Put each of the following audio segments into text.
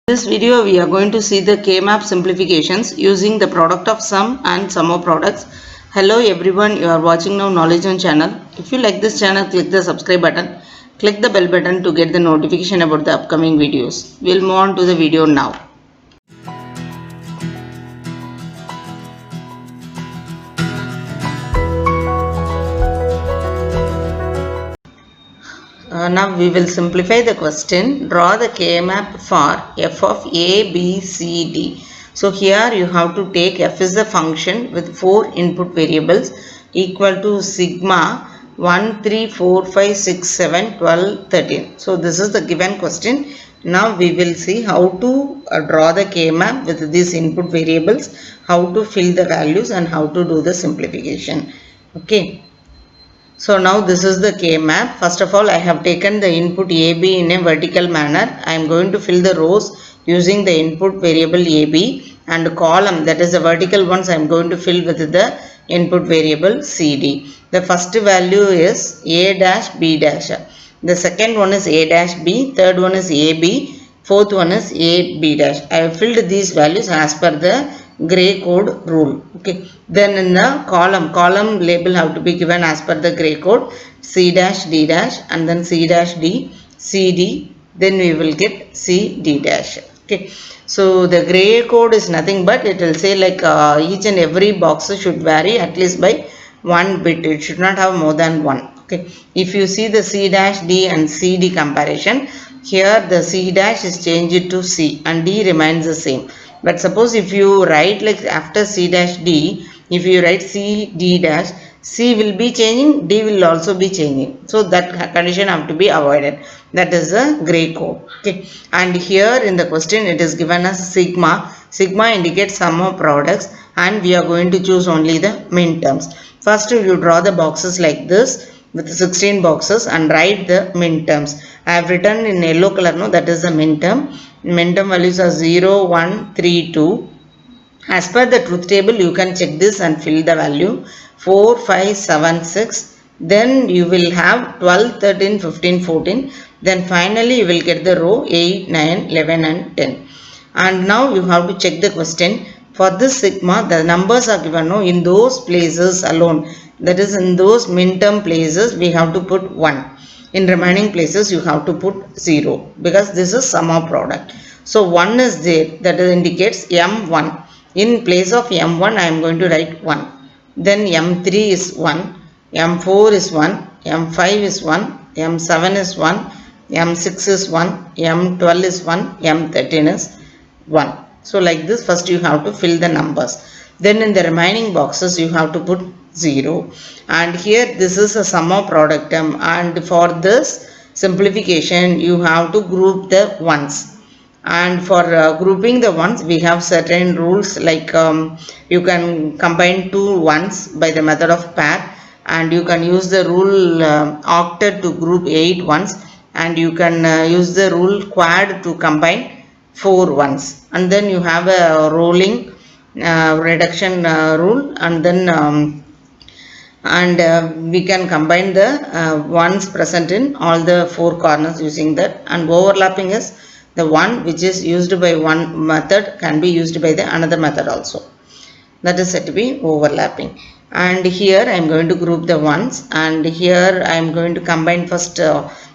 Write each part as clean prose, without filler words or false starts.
In this video, we are going to see the K-map simplifications using the product of sum and sum of products. Hello everyone, you are watching now Knowledge On channel. If you like this channel, click the subscribe button. Click the bell button to get the notification about the upcoming videos. We'll move on to the video now. Now we will simplify the question. Draw the K-map for f of a, b, c, d. So here you have to take f is a function with 4 input variables equal to sigma 1, 3, 4, 5, 6, 7, 12, 13. So this is the given question. Now we will see how to draw the K-map with these input variables, how to fill the values and how to do the simplification. Okay. So now this is the K-map. First of all, I have taken the input AB in a vertical manner. I am going to fill the rows using the input variable AB, and column, that is the vertical ones, I am going to fill with the input variable CD. The first value is A dash B dash. The second one is A dash B. Third one is AB. Fourth one is AB dash. I have filled these values as per the gray code rule. Okay. Then in the column label have to be given as per the gray code, C dash D dash and then C dash D, CD, then we will get C D dash. Okay. So the gray code is nothing but it will say like each and every box should vary at least by 1 bit. It should not have more than 1. Okay. If you see the C dash D and CD comparison, here the C dash is changed to C and D remains the same. But suppose if you write like after C dash D, if you write C D dash, C will be changing, D will also be changing. So that condition have to be avoided. That is the gray code. Okay. And here in the question it is given as sigma. Sigma indicates sum of products and we are going to choose only the min terms. First you draw the boxes like this with 16 boxes and write the min terms. I have written in yellow color, no, that is the min term. Min term values are 0, 1, 3, 2. As per the truth table, you can check this and fill the value 4, 5, 7, 6. Then you will have 12, 13, 15, 14. Then finally you will get the row 8, 9, 11 and 10. And now you have to check the question. For this sigma, the numbers are given no, in those places alone. That is in those min term places we have to put 1. In remaining places you have to put 0 because this is sum of product. So 1 is there, that indicates M1. In place of M1 I am going to write 1. Then M3 is 1, M4 is 1, M5 is 1, M7 is 1, M6 is 1, M12 is 1, M13 is 1. So like this first you have to fill the numbers. Then in the remaining boxes you have to put 0. And here this is a sum of product term, and for this simplification you have to group the ones. And for grouping the ones we have certain rules like you can combine two ones by the method of pair, and you can use the rule octet to group 8 ones, and you can use the rule quad to combine 4 ones, and then you have a rolling reduction rule, and then we can combine the ones present in all the 4 corners using that. And overlapping is the one which is used by one method can be used by the another method also. That is said to be overlapping. And here I am going to group the ones, and here I am going to combine first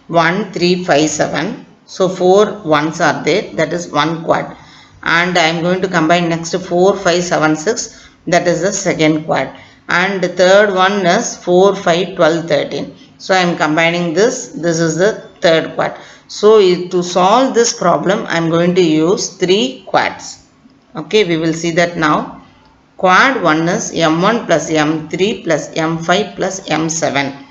1, 3, 5, 7. So 4 ones are there, that is 1 quad. And I am going to combine next 4, 5, 7, 6, that is the second quad. And the third one is 4, 5, 12, 13. So I am combining this is the third quad. So to solve this problem I am going to use 3 quads. Okay, we will see that now. Quad 1 is M1 plus M3 plus M5 plus M7.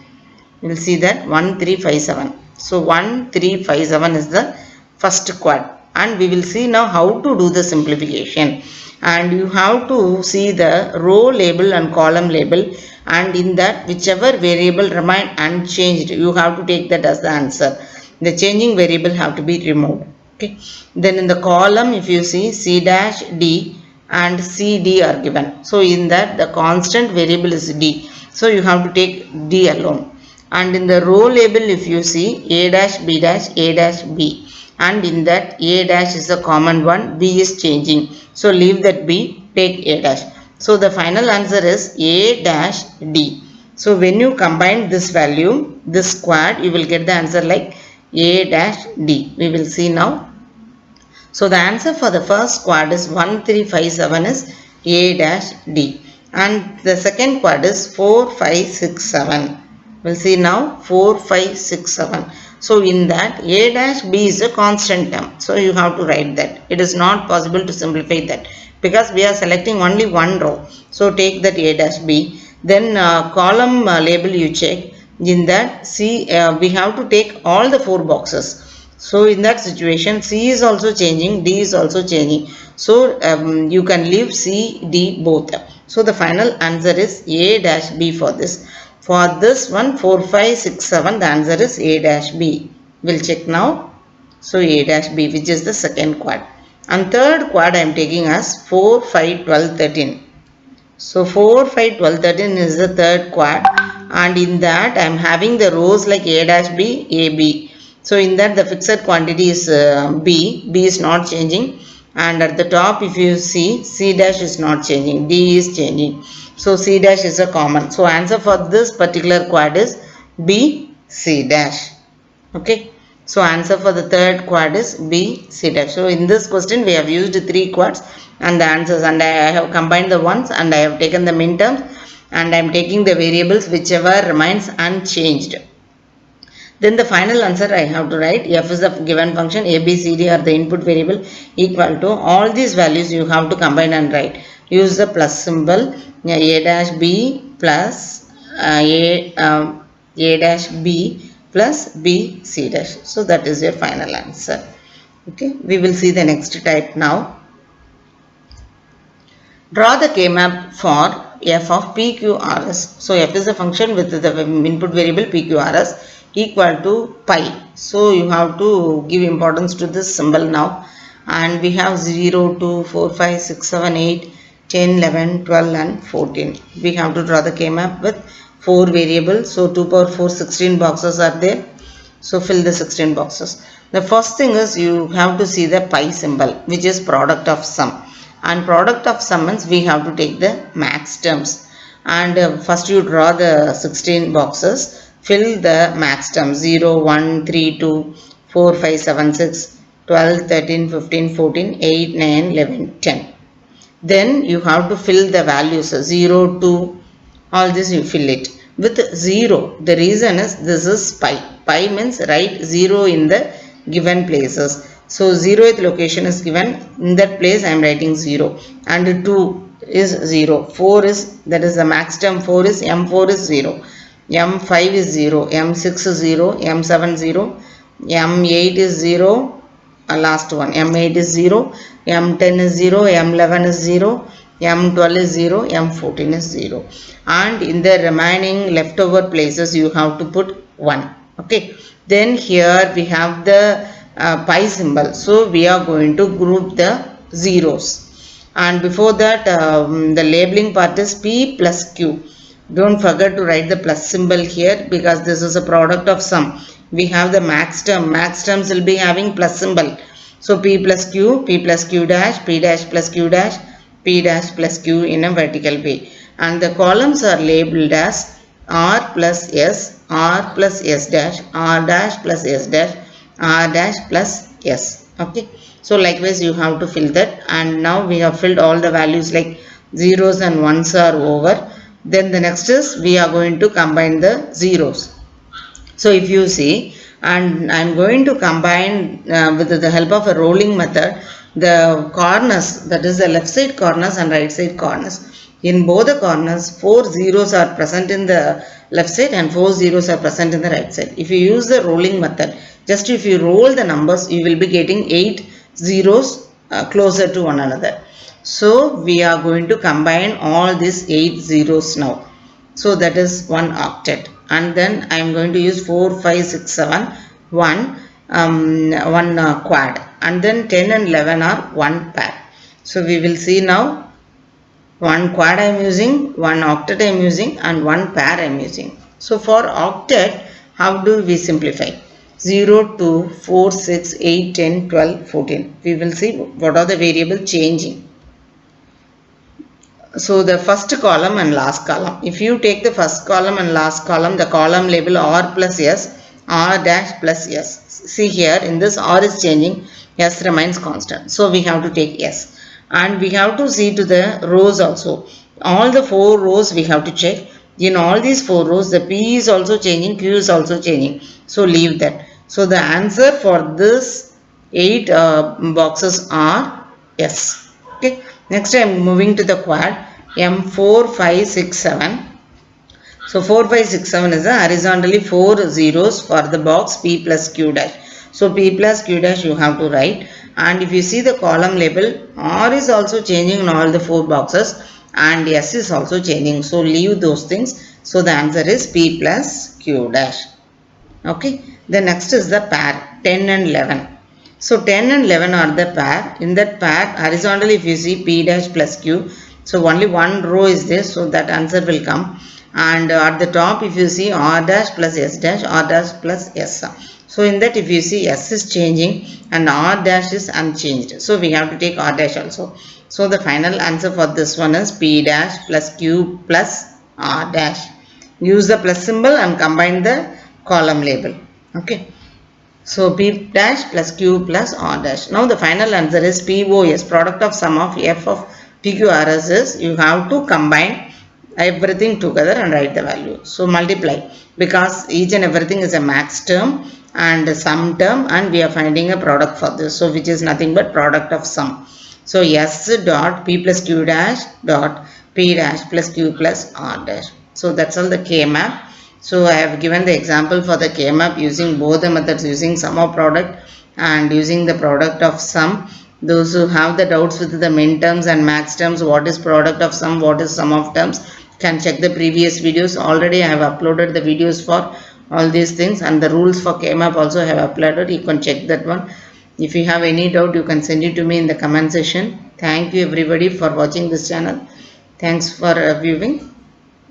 We will see that 1, 3, 5, 7. So 1, 3, 5, 7 is the first quad. And we will see now how to do the simplification. And you have to see the row label and column label, and in that whichever variable remain unchanged you have to take that as the answer. The changing variable have to be removed. Okay. Then in the column if you see C dash D and CD are given. So in that the constant variable is D. So you have to take D alone. And in the row label if you see A dash B dash A dash B, and in that A dash is a common one, B is changing. So leave that B, take A dash. So the final answer is A dash D. So when you combine this value, this squared, you will get the answer like A dash D. We will see now. So the answer for the first quad is 1357 is A dash D, and the second quad is 4567. We'll see now 4567. So in that A dash B is a constant term. So you have to write that. It is not possible to simplify that because we are selecting only one row. So take that A dash B. Then column label you check. In that C we have to take all the four boxes. So in that situation, C is also changing, D is also changing. So you can leave C, D both. So the final answer is A dash B for this. For this one, 4, 5, 6, 7, the answer is A dash B. We'll check now. So A dash B, which is the second quad. And third quad I am taking as 4, 5, 12, 13. So 4, 5, 12, 13 is the third quad. And in that I am having the rows like A dash B, A, B. So in that the fixed quantity is B. B is not changing. And at the top if you see, C dash is not changing. D is changing. So C dash is a common. So answer for this particular quad is B, C dash. Okay. So answer for the third quad is B, C dash. So in this question we have used 3 quads and the answers, and I have combined the ones and I have taken the min terms and I am taking the variables whichever remains unchanged. Then the final answer I have to write. F is the given function, A, B, C, D are the input variable equal to all these values you have to combine and write. Use the plus symbol, A dash B plus A dash B plus B, C dash. So that is your final answer. Okay, we will see the next type now. Draw the K-map for f of PQRS. So f is a function with the input variable PQRS equal to pi. So you have to give importance to this symbol now. And we have 0, 2, 4, 5, 6, 7, 8, 10, 11, 12 and 14. We have to draw the K-map with 4 variables. So 2 power 4, 16 boxes are there. So fill the 16 boxes. The first thing is you have to see the pi symbol, which is product of sum. And product of sum means we have to take the max terms. And first you draw the 16 boxes. Fill the max terms 0, 1, 3, 2, 4, 5, 7, 6, 12, 13, 15, 14, 8, 9, 11, 10. Then you have to fill the values 0, 2, all this you fill it. With 0, the reason is this is pi. Pi means write 0 in the given places. So 0th location is given, in that place I am writing 0. And 2 is 0. 4 is, that is the max term 4 is, M4 is 0. M5 is 0, M6 is 0, M7 0, M8 is 0, last one, M8 is 0, M10 is 0, M11 is 0, M12 is 0, M14 is 0. And in the remaining leftover places you have to put 1. Okay. Then here we have the pi symbol. So we are going to group the zeros. And before that the labeling part is P plus Q. Don't forget to write the plus symbol here because this is a product of sum. We have the max term. Max terms will be having plus symbol. So P plus Q dash, P dash plus Q dash, P dash plus Q in a vertical way. And the columns are labeled as R plus S, R plus S dash, R dash plus S dash, R dash plus S. Okay. So likewise you have to fill that. And now we have filled all the values like zeros and ones are over. Then the next is we are going to combine the zeros. So if you see, and I am going to combine with the help of a rolling method the corners, that is the left side corners and right side corners. In both the corners 4 zeros are present in the left side and 4 zeros are present in the right side. If you use the rolling method, just if you roll the numbers you will be getting 8 zeros closer to one another. So we are going to combine all these 8 zeros now. So that is one octet. And then I am going to use 4, 5, 6, 7, 1 quad. And then 10 and 11 are one pair. So we will see now one quad I am using, one octet I am using and one pair I am using. So for octet, how do we simplify? 0, 2, 4, 6, 8, 10, 12, 14. We will see what are the variables changing. So the first column and last column. If you take the first column and last column, the column label R plus S, R dash plus S. See here, in this R is changing, S remains constant. So we have to take S. And we have to see to the rows also. All the 4 rows we have to check. In all these 4 rows, the P is also changing, Q is also changing. So leave that. So the answer for this 8 boxes are S. Okay. Next I am moving to the quad M4, 5, 6, 7. So 4, 5, 6, 7 is the horizontally 4 zeros for the box P plus Q dash. So P plus Q dash you have to write. And if you see the column label, R is also changing in all the 4 boxes and S is also changing. So leave those things. So the answer is P plus Q dash. Okay. The next is the pair 10 and 11. So 10 and 11 are the pair. In that pair, horizontally if you see P dash plus Q, so only one row is there, so that answer will come. And at the top if you see R dash plus S dash, R dash plus S. So in that if you see S is changing and R dash is unchanged. So we have to take R dash also. So the final answer for this one is P dash plus Q plus R dash. Use the plus symbol and combine the column label. Okay. So P dash plus Q plus R dash. Now the final answer is POS, product of sum of F of PQRS is you have to combine everything together and write the value. So multiply, because each and everything is a max term and a sum term and we are finding a product for this. So which is nothing but product of sum. So S dot P plus Q dash dot P dash plus Q plus R dash. So that's all the K map. So I have given the example for the K map using both the methods, using sum of product and using the product of sum. Those who have the doubts with the min terms and max terms, what is product of sum, what is sum of terms, can check the previous videos. Already I have uploaded the videos for all these things, and the rules for K map also I have uploaded. You can check that one. If you have any doubt, you can send it to me in the comment section. Thank you everybody for watching this channel. Thanks for viewing.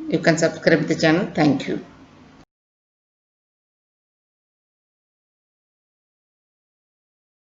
You can subscribe the channel. Thank you.